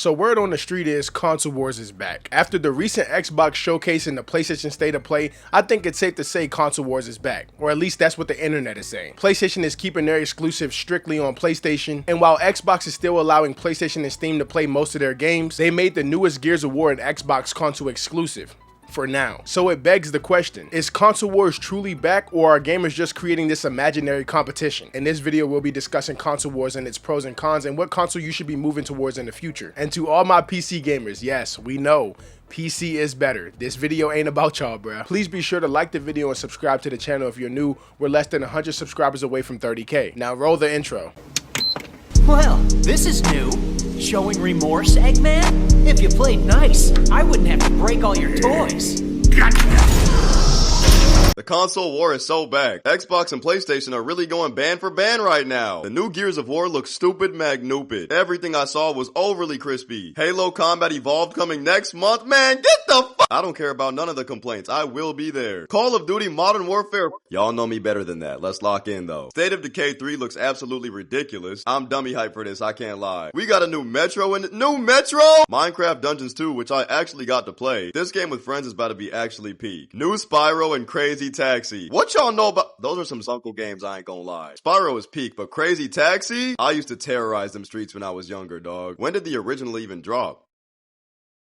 So word on the street is Console Wars is back. After the recent Xbox showcase and the PlayStation State of Play, I think it's safe to say Console Wars is back, or at least that's what the internet is saying. PlayStation is keeping their exclusives strictly on PlayStation, and while Xbox is still allowing PlayStation and Steam to play most of their games, they made the newest Gears of War an Xbox console exclusive. For now. So it begs the question, is Console Wars truly back, or are gamers just creating this imaginary competition? In this video, we'll be discussing Console Wars and its pros and cons and what console you should be moving towards in the future. And to all my PC gamers, yes, we know, PC is better. This video ain't about y'all, bruh. Please be sure to like the video and subscribe to the channel if you're new. We're less than 100 subscribers away from 30K. Now roll the intro. Well, this is new. Showing remorse, Eggman? If you played nice, I wouldn't have to break all your toys. The console war is so back. Xbox and PlayStation are really going band for band right now. The new Gears of War looks stupid magnupid. Everything I saw was overly crispy. Halo Combat Evolved coming next month? Man, get the fuck! I don't care about none of the complaints. I will be there. Call of Duty Modern Warfare. Y'all know me better than that. Let's lock in though. State of Decay 3 looks absolutely ridiculous. I'm dummy hyped for this, I can't lie. We got a new Metro in new Metro? Minecraft Dungeons 2, which I actually got to play. This game with friends is about to be actually peak. New Spyro and Crazy Taxi. What y'all know about? Those are some Uncle games, I ain't gonna lie. Spyro is peak, but Crazy Taxi? I used to terrorize them streets when I was younger, dog. When did the original even drop?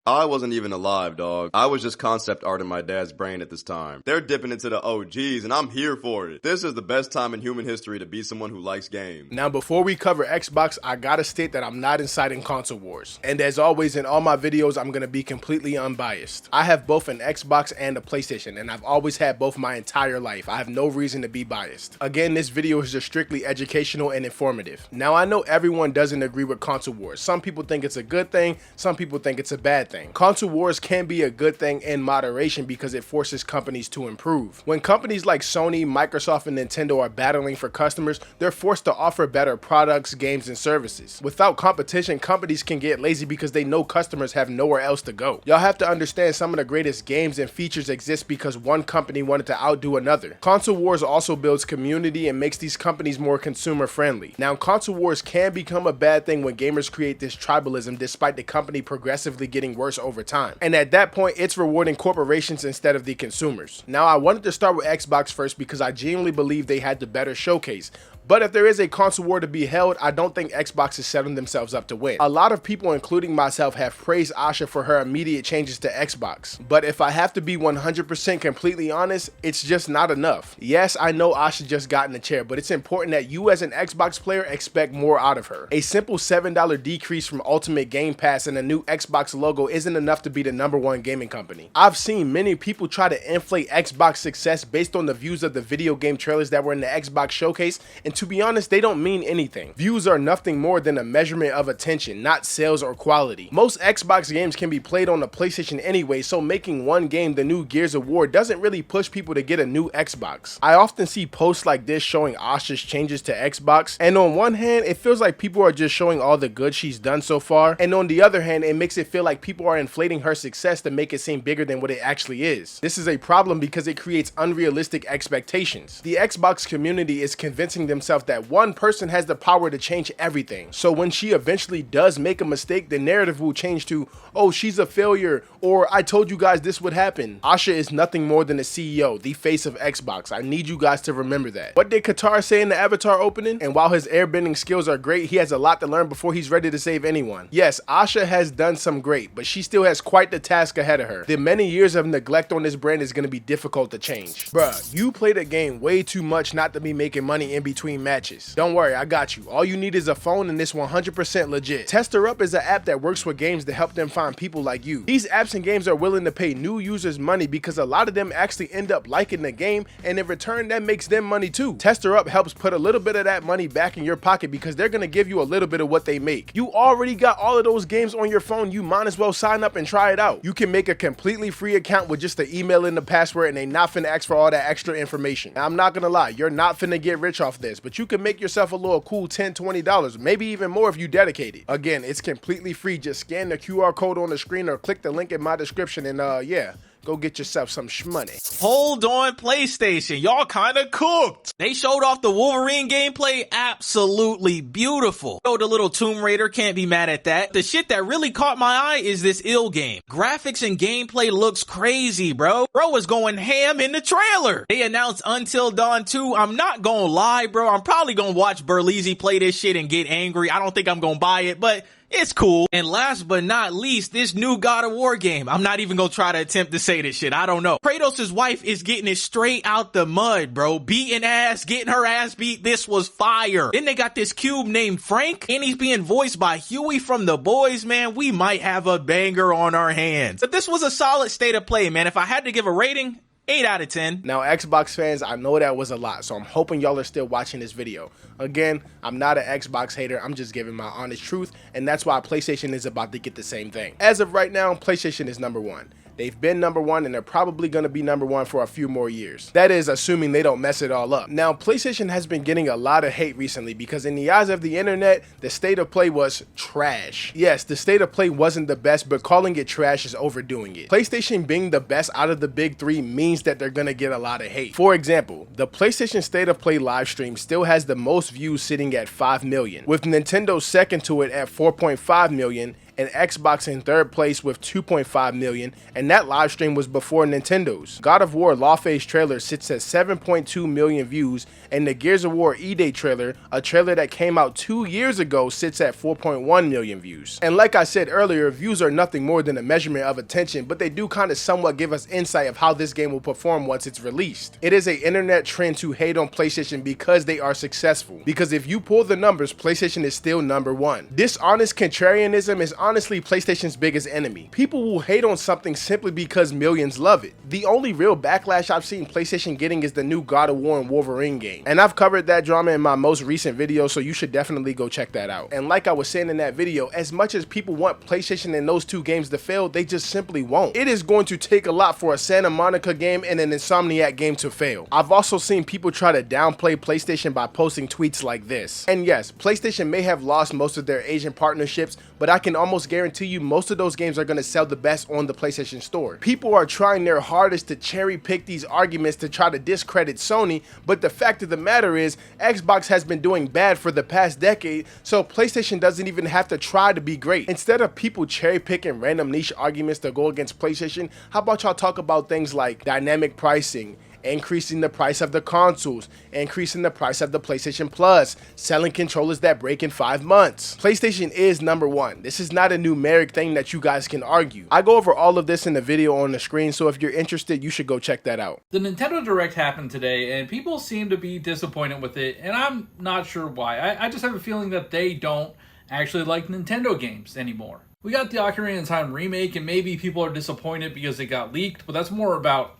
I wasn't even alive, dog. I was just concept art in my dad's brain at this time. They're dipping into the OGs, and I'm here for it. This is the best time in human history to be someone who likes games. Now, before we cover Xbox, I gotta state that I'm not inciting Console Wars. And as always, in all my videos, I'm gonna be completely unbiased. I have both an Xbox and a PlayStation, and I've always had both my entire life. I have no reason to be biased. Again, this video is just strictly educational and informative. Now, I know everyone doesn't agree with Console Wars. Some people think it's a good thing, some people think it's a bad thing. Console Wars can be a good thing in moderation because it forces companies to improve. When companies like Sony, Microsoft, and Nintendo are battling for customers, they're forced to offer better products, games, and services. Without competition, companies can get lazy because they know customers have nowhere else to go. Y'all have to understand some of the greatest games and features exist because one company wanted to outdo another. Console Wars also builds community and makes these companies more consumer friendly. Now, Console Wars can become a bad thing when gamers create this tribalism despite the company progressively getting worse over time. And at that point, it's rewarding corporations instead of the consumers. Now, I wanted to start with Xbox first because I genuinely believe they had the better showcase. But if there is a console war to be held, I don't think Xbox is setting themselves up to win. A lot of people, including myself, have praised Asha for her immediate changes to Xbox. But if I have to be 100% completely honest, it's just not enough. Yes, I know Asha just got in the chair, but it's important that you as an Xbox player expect more out of her. A simple $7 decrease from Ultimate Game Pass and a new Xbox logo isn't enough to be the #1 gaming company. I've seen many people try to inflate Xbox success based on the views of the video game trailers that were in the Xbox showcase, and to be honest, they don't mean anything. Views are nothing more than a measurement of attention, not sales or quality. Most Xbox games can be played on the PlayStation anyway, so making one game the new Gears of War doesn't really push people to get a new Xbox. I often see posts like this showing Asha's changes to Xbox, and on one hand, it feels like people are just showing all the good she's done so far, and on the other hand, it makes it feel like people are inflating her success to make it seem bigger than what it actually is. This is a problem because it creates unrealistic expectations. The Xbox community is convincing themselves that one person has the power to change everything. So when she eventually does make a mistake, the narrative will change to, oh, she's a failure, or I told you guys this would happen. Asha is nothing more than a CEO, the face of Xbox. I need you guys to remember that. What did Qatar say in the Avatar opening? And while his airbending skills are great, he has a lot to learn before he's ready to save anyone. Yes, Asha has done some great, but she still has quite the task ahead of her. The many years of neglect on this brand is going to be difficult to change. Bruh, you played a game way too much not to be making money in between matches. Don't worry, I got you. All you need is a phone and it's 100% legit. Tester Up is an app that works with games to help them find people like you. These apps and games are willing to pay new users money because a lot of them actually end up liking the game, and in return that makes them money too. Tester Up helps put a little bit of that money back in your pocket because they're going to give you a little bit of what they make. You already got all of those games on your phone, you might as well sign up and try it out. You can make a completely free account with just the email and the password, and they not finna ask for all that extra information. Now, I'm not gonna lie, you're not finna get rich off this, but you can make yourself a little cool $10-$20, maybe even more if you dedicate it. Again, it's completely free. Just scan the QR code on the screen or click the link in my description, and yeah, go get yourself some shmoney. Hold on, PlayStation, y'all kinda cooked. They showed off the Wolverine gameplay, absolutely beautiful. Showed a little Tomb Raider, can't be mad at that. The shit that really caught my eye is this ill game. Graphics and gameplay looks crazy, bro. Bro is going ham in the trailer. They announced Until Dawn 2. I'm not gonna lie, bro. I'm probably gonna watch Burleezy play this shit and get angry. I don't think I'm gonna buy it, but it's cool. And last but not least, this new God of War game. I'm not even gonna try to attempt to say this shit. I don't know. Kratos' wife is getting it straight out the mud, bro. Beating ass, getting her ass beat. This was fire. Then they got this cube named Frank, and he's being voiced by Huey from The Boys, man. We might have a banger on our hands. But this was a solid state of play, man. If I had to give a rating, 8 out of 10. Now, Xbox fans, I know that was a lot, so I'm hoping y'all are still watching this video. Again, I'm not an Xbox hater, I'm just giving my honest truth, and that's why PlayStation is about to get the same thing. As of right now, PlayStation is #1. They've been #1 and they're probably going to be #1 for a few more years. That is assuming they don't mess it all up. Now, PlayStation has been getting a lot of hate recently because in the eyes of the internet, the state of play was trash. Yes, the state of play wasn't the best, but calling it trash is overdoing it. PlayStation being the best out of the big three means that they're going to get a lot of hate. For example, the PlayStation State of Play live stream still has the most views sitting at 5 million, with Nintendo second to it at 4.5 million, and Xbox in third place with 2.5 million, and that live stream was before Nintendo's. God of War Lawface trailer sits at 7.2 million views, and the Gears of War E-Day trailer, a trailer that came out 2 years ago, sits at 4.1 million views. And like I said earlier, views are nothing more than a measurement of attention, but they do kind of somewhat give us insight of how this game will perform once it's released. It is an internet trend to hate on PlayStation because they are successful. Because if you pull the numbers, PlayStation is still #1. Dishonest contrarianism is honestly PlayStation's biggest enemy. People will hate on something simply because millions love it. The only real backlash I've seen PlayStation getting is the new God of War and Wolverine game. And I've covered that drama in my most recent video, so you should definitely go check that out. And like I was saying in that video, as much as people want PlayStation and those two games to fail, they just simply won't. It is going to take a lot for a Santa Monica game and an Insomniac game to fail. I've also seen people try to downplay PlayStation by posting tweets like this. And yes, PlayStation may have lost most of their Asian partnerships, but I can almost guarantee you most of those games are going to sell the best on the PlayStation Store. People are trying their hardest to cherry pick these arguments to try to discredit Sony, but the fact of the matter is Xbox has been doing bad for the past decade, so PlayStation doesn't even have to try to be great. Instead of people cherry picking random niche arguments to go against PlayStation, how about y'all talk about things like dynamic pricing, increasing the price of the consoles, increasing the price of the PlayStation Plus, selling controllers that break in 5 months. PlayStation is #1. This is not a numeric thing that you guys can argue. I go over all of this in the video on the screen, so if you're interested, you should go check that out. The Nintendo Direct happened today, and people seem to be disappointed with it, and I'm not sure why. I just have a feeling that they don't actually like Nintendo games anymore. We got the Ocarina of Time remake, and maybe people are disappointed because it got leaked, but that's more about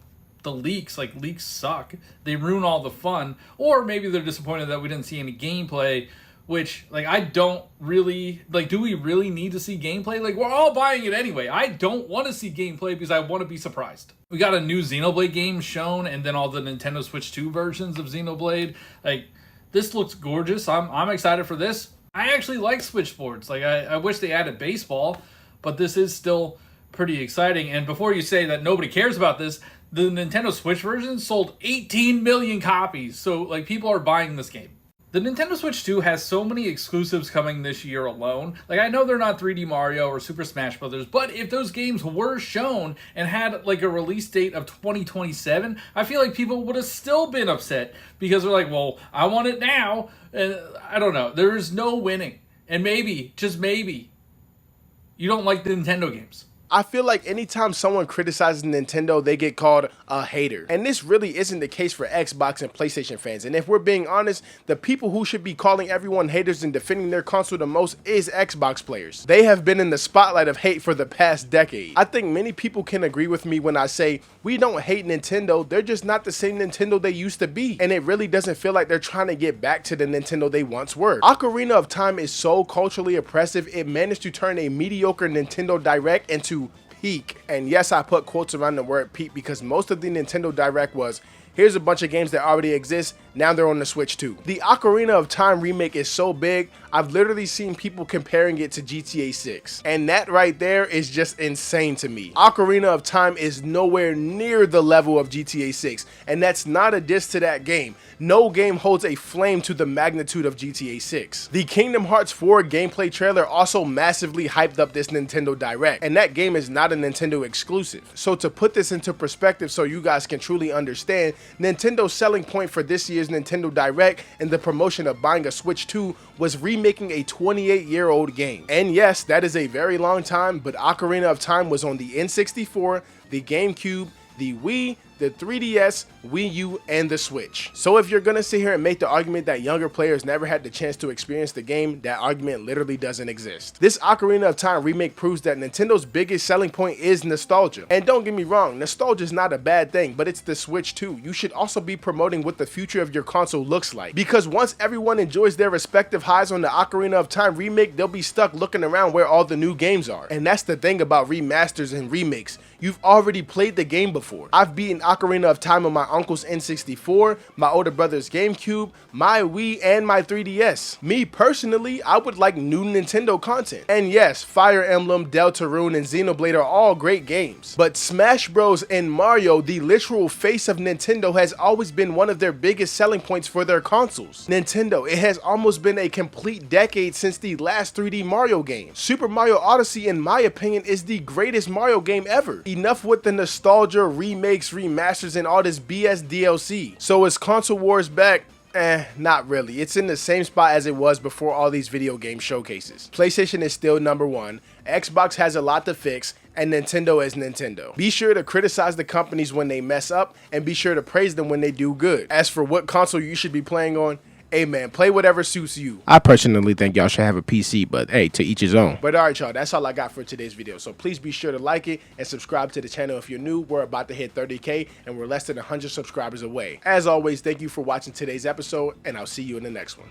the leaks. Like, leaks suck. They ruin all the fun. Or maybe they're disappointed that we didn't see any gameplay, which, like, I don't really, like, do we really need to see gameplay? Like, we're all buying it anyway. I don't want to see gameplay because I want to be surprised. We got a new Xenoblade game shown, and then all the Nintendo Switch 2 versions of Xenoblade. Like, this looks gorgeous. I'm excited for this. I actually like Switch sports. Like, I wish they added baseball, but this is still pretty exciting. And before you say that nobody cares about this, the Nintendo Switch version sold 18 million copies. So, like, people are buying this game. The Nintendo Switch 2 has so many exclusives coming this year alone. Like, I know they're not 3D Mario or Super Smash Bros., but if those games were shown and had, like, a release date of 2027, I feel like people would have still been upset because they're like, well, I want it now. And I don't know. There is no winning. And maybe, just maybe, you don't like the Nintendo games. I feel like anytime someone criticizes Nintendo, they get called a hater. And this really isn't the case for Xbox and PlayStation fans. And if we're being honest, the people who should be calling everyone haters and defending their console the most is Xbox players. They have been in the spotlight of hate for the past decade. I think many people can agree with me when I say we don't hate Nintendo, they're just not the same Nintendo they used to be. And it really doesn't feel like they're trying to get back to the Nintendo they once were. Ocarina of Time is so culturally oppressive, it managed to turn a mediocre Nintendo Direct into peak. And yes, I put quotes around the word peak because most of the Nintendo Direct was, Here's a bunch of games that already exist, now they're on the Switch too. The Ocarina of Time remake is so big, I've literally seen people comparing it to GTA 6. And that right there is just insane to me. Ocarina of Time is nowhere near the level of GTA 6, and that's not a diss to that game. No game holds a flame to the magnitude of GTA 6. The Kingdom Hearts 4 gameplay trailer also massively hyped up this Nintendo Direct, and that game is not a Nintendo exclusive. So to put this into perspective so you guys can truly understand, Nintendo's selling point for this year's Nintendo Direct and the promotion of buying a Switch 2 was remaking a 28-year-old game. And yes, that is a very long time, but Ocarina of Time was on the N64, the GameCube, the Wii, the 3DS, Wii U, and the Switch. So if you're gonna sit here and make the argument that younger players never had the chance to experience the game, that argument literally doesn't exist. This Ocarina of Time remake proves that Nintendo's biggest selling point is nostalgia. And don't get me wrong, nostalgia is not a bad thing, but it's the Switch too. You should also be promoting what the future of your console looks like. Because once everyone enjoys their respective highs on the Ocarina of Time remake, they'll be stuck looking around where all the new games are. And that's the thing about remasters and remakes. You've already played the game before. I've beaten Ocarina of Time on my uncle's N64, my older brother's GameCube, my Wii, and my 3DS. Me personally, I would like new Nintendo content. And yes, Fire Emblem, Deltarune, and Xenoblade are all great games. But Smash Bros. And Mario, the literal face of Nintendo, has always been one of their biggest selling points for their consoles. Nintendo, it has almost been a complete decade since the last 3D Mario game. Super Mario Odyssey, in my opinion, is the greatest Mario game ever. Enough with the nostalgia, remakes, remasters, and all this BS DLC. So is Console Wars back? Not really. It's in the same spot as it was before all these video game showcases. PlayStation is still number one, Xbox has a lot to fix, and Nintendo is Nintendo. Be sure to criticize the companies when they mess up, and be sure to praise them when they do good. As for what console you should be playing on, hey man, play whatever suits you. I personally think y'all should have a PC, but hey, to each his own. But alright y'all, that's all I got for today's video. So please be sure to like it and subscribe to the channel if you're new. We're about to hit 30K and we're less than 100 subscribers away. As always, thank you for watching today's episode, and I'll see you in the next one.